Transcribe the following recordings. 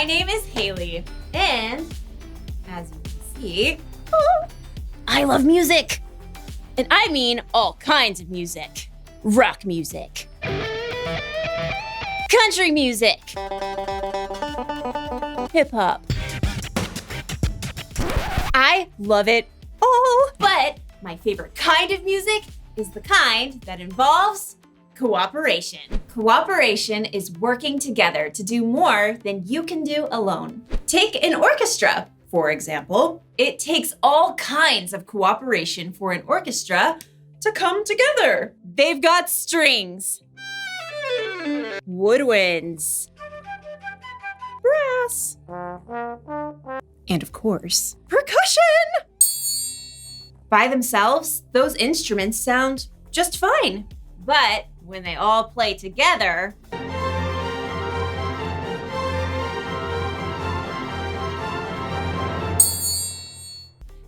My name is Haley, and as you can see, I love music. And I mean all kinds of music. Rock music. Country music. Hip hop. I love it all. but my favorite kind of music is the kind that involves cooperation. Cooperation is working together to do more than you can do alone. Take an orchestra, for example. It takes all kinds of cooperation for an orchestra to come together. They've got strings, woodwinds, brass, and of course, Percussion! By themselves, those instruments sound just fine. But when they all play together,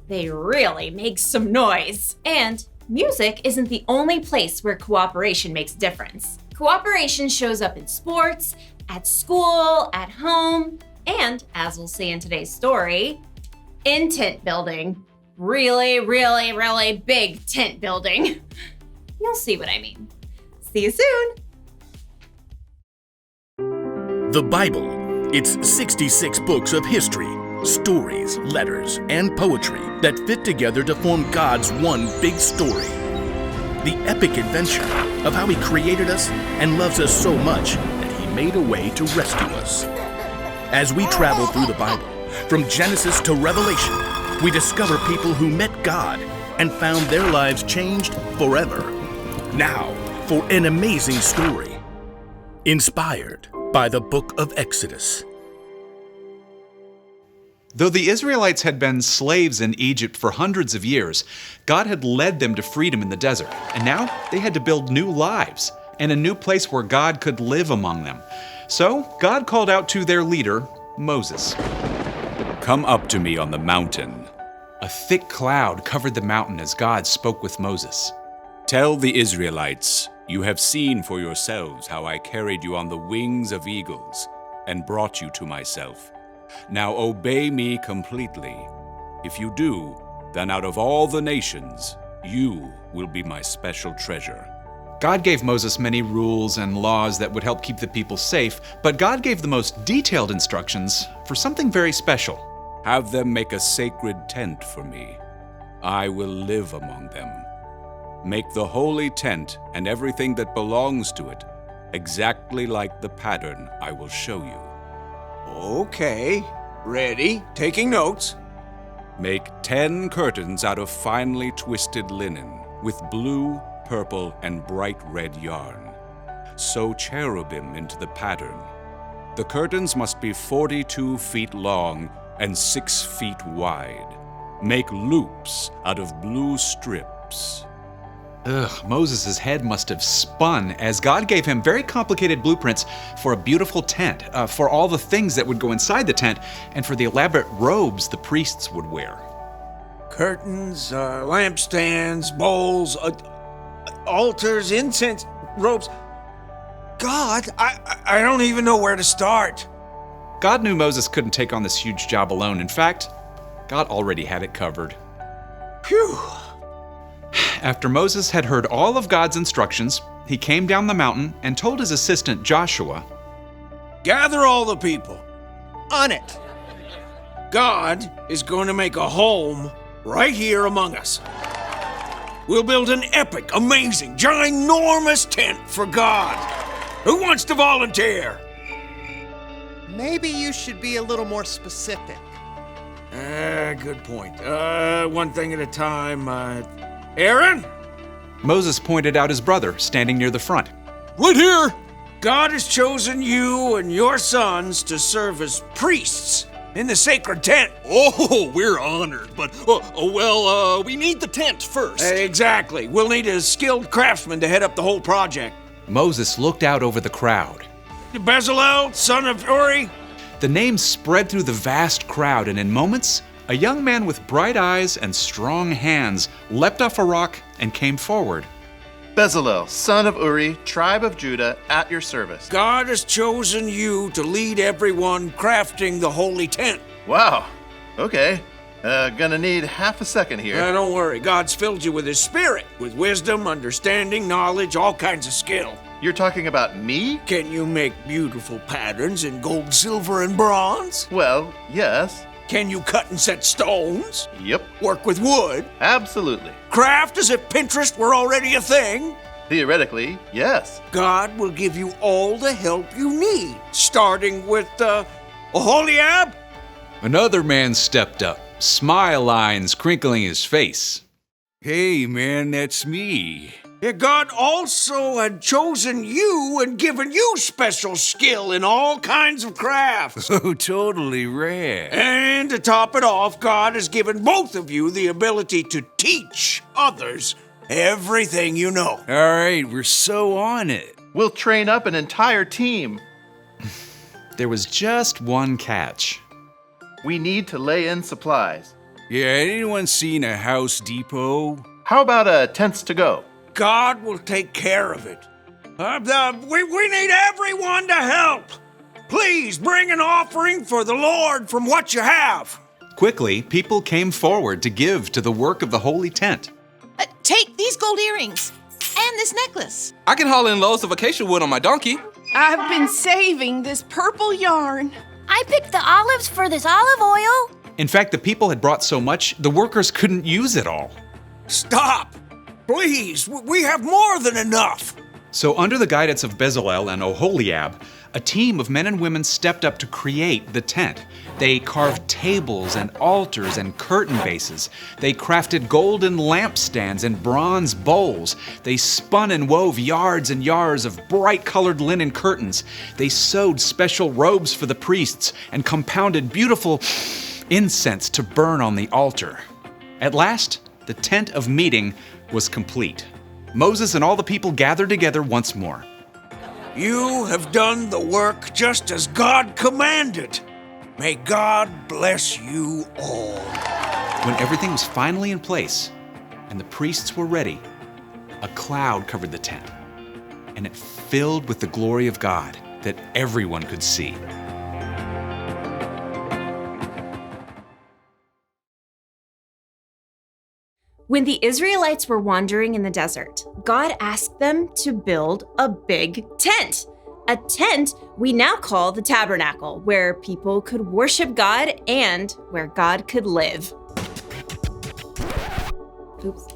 they really make some noise. And music isn't the only place where cooperation makes a difference. Cooperation shows up in sports, at school, at home, and, as we'll see in today's story, in tent building. Really, really, really big tent building. You'll see what I mean. See you soon. The Bible. It's 66 books of history, stories, letters, and poetry that fit together to form God's one big story. The epic adventure of how He created us and loves us so much that He made a way to rescue us. As we travel through the Bible, from Genesis to Revelation, we discover people who met God and found their lives changed forever. Now, for an amazing story, inspired by the book of Exodus. Though the Israelites had been slaves in Egypt for hundreds of years, God had led them to freedom in the desert, and now they had to build new lives and a new place where God could live among them. So God called out to their leader, Moses. Come up to me on the mountain. A thick cloud covered the mountain as God spoke with Moses. Tell the Israelites, you have seen for yourselves how I carried you on the wings of eagles and brought you to myself. Now obey me completely. If you do, then out of all the nations, you will be my special treasure. God gave Moses many rules and laws that would help keep the people safe, but God gave the most detailed instructions for something very special. Have them make a sacred tent for me. I will live among them. Make the holy tent and everything that belongs to it exactly like the pattern I will show you. Okay, ready, taking notes. Make 10 curtains out of finely twisted linen with blue, purple, and bright red yarn. Sew cherubim into the pattern. The curtains must be 42 feet long and 6 feet wide. Make loops out of blue strips. Moses' head must have spun as God gave him very complicated blueprints for a beautiful tent, for all the things that would go inside the tent, and for the elaborate robes the priests would wear. Curtains, lampstands, bowls, altars, incense, robes. God, I don't even know where to start. God knew Moses couldn't take on this huge job alone. In fact, God already had it covered. Phew. After Moses had heard all of God's instructions, he came down the mountain and told his assistant Joshua, Gather all the people. On it. God is going to make a home right here among us. We'll build an epic, amazing, ginormous tent for God. Who wants to volunteer? Maybe you should be a little more specific. Good point. One thing at a time. Aaron? Moses pointed out his brother standing near the front. Right here! God has chosen you and your sons to serve as priests in the sacred tent. Oh, we're honored, but, we need the tent first. Exactly. We'll need a skilled craftsman to head up the whole project. Moses looked out over the crowd. Bezalel, son of Uri. The names spread through the vast crowd, and in moments, a young man with bright eyes and strong hands leapt off a rock and came forward. Bezalel, son of Uri, tribe of Judah, at your service. God has chosen you to lead everyone crafting the holy tent. Wow. Okay. Gonna need half a second here. Don't worry, God's filled you with His Spirit, with wisdom, understanding, knowledge, all kinds of skill. You're talking about me? Can you make beautiful patterns in gold, silver, and bronze? Well, yes. Can you cut and set stones? Yep. Work with wood? Absolutely. Craft as if Pinterest were already a thing? Theoretically, yes. God will give you all the help you need, starting with, Oholiab? Another man stepped up, smile lines crinkling his face. Hey, man, that's me. Yeah, God also had chosen you and given you special skill in all kinds of crafts. Oh, totally rad. And to top it off, God has given both of you the ability to teach others everything you know. All right, we're so on it. We'll train up an entire team. There was just one catch. We need to lay in supplies. Yeah, anyone seen a House Depot? How about tents to go? God will take care of it. We need everyone to help. Please bring an offering for the Lord from what you have. Quickly, people came forward to give to the work of the holy tent. Take these gold earrings and this necklace. I can haul in loads of acacia wood on my donkey. I've been saving this purple yarn. I picked the olives for this olive oil. In fact, the people had brought so much, the workers couldn't use it all. Stop! Please, we have more than enough. So under the guidance of Bezalel and Oholiab, a team of men and women stepped up to create the tent. They carved tables and altars and curtain bases. They crafted golden lampstands and bronze bowls. They spun and wove yards and yards of bright-colored linen curtains. They sewed special robes for the priests and compounded beautiful incense to burn on the altar. At last, the tent of meeting was complete. Moses and all the people gathered together once more. You have done the work just as God commanded. May God bless you all. When everything was finally in place and the priests were ready, a cloud covered the tent, and it filled with the glory of God that everyone could see. When the Israelites were wandering in the desert, God asked them to build a big tent. A tent we now call the tabernacle, where people could worship God and where God could live. Oops.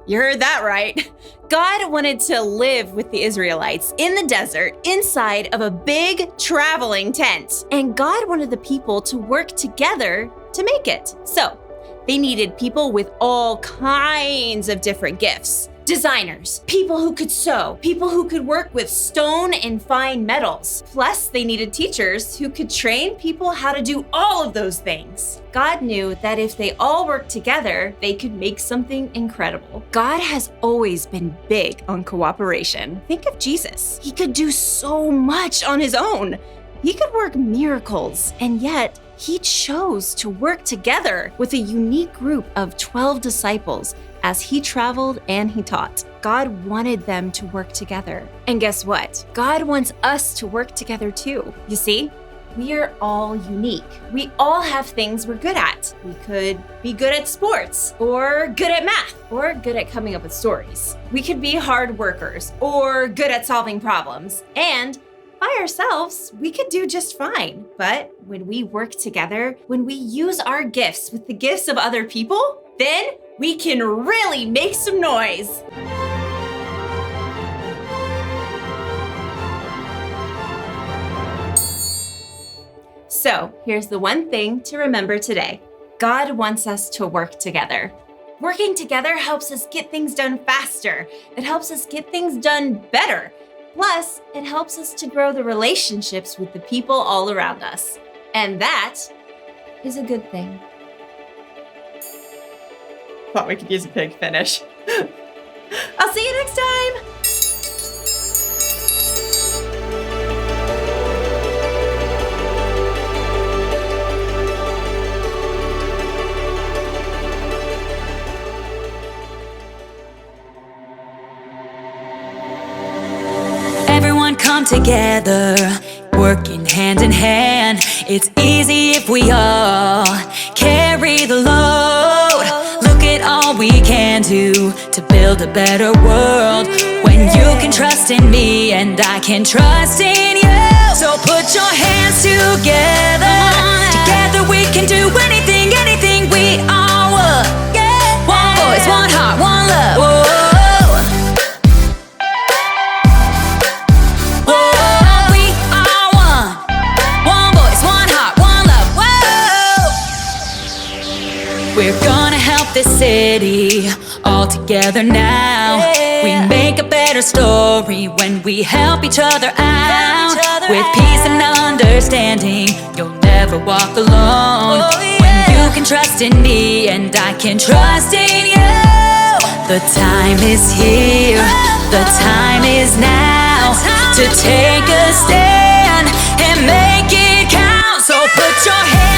You heard that right. God wanted to live with the Israelites in the desert inside of a big traveling tent. And God wanted the people to work together to make it. So they needed people with all kinds of different gifts. Designers, people who could sew, people who could work with stone and fine metals. Plus, they needed teachers who could train people how to do all of those things. God knew that if they all worked together, they could make something incredible. God has always been big on cooperation. Think of Jesus. He could do so much on his own. He could work miracles, and yet he chose to work together with a unique group of 12 disciples as he traveled and he taught. God wanted them to work together. And guess what? God wants us to work together too. You see, we are all unique. We all have things we're good at. We could be good at sports, or good at math, or good at coming up with stories. We could be hard workers, or good at solving problems. And by ourselves, we could do just fine. But when we work together, when we use our gifts with the gifts of other people, then we can really make some noise. So here's the one thing to remember today. God wants us to work together. Working together helps us get things done faster. It helps us get things done better. Plus, it helps us to grow the relationships with the people all around us. And that is a good thing. Thought we could use a big finish. I'll see you next time! together, working hand in hand. It's easy if we all carry the load. Look at all we can do to build a better world. When you can trust in me and I can trust in you. So put your hands together. Together we can do anything, anything we are one. One voice, one heart, one love. Whoa. We're gonna help this city all together now. We make a better story when we help each other out. With peace and understanding, you'll never walk alone. When you can trust in me and I can trust in you. The time is here, the time is now to take a stand and make it count. So put your hands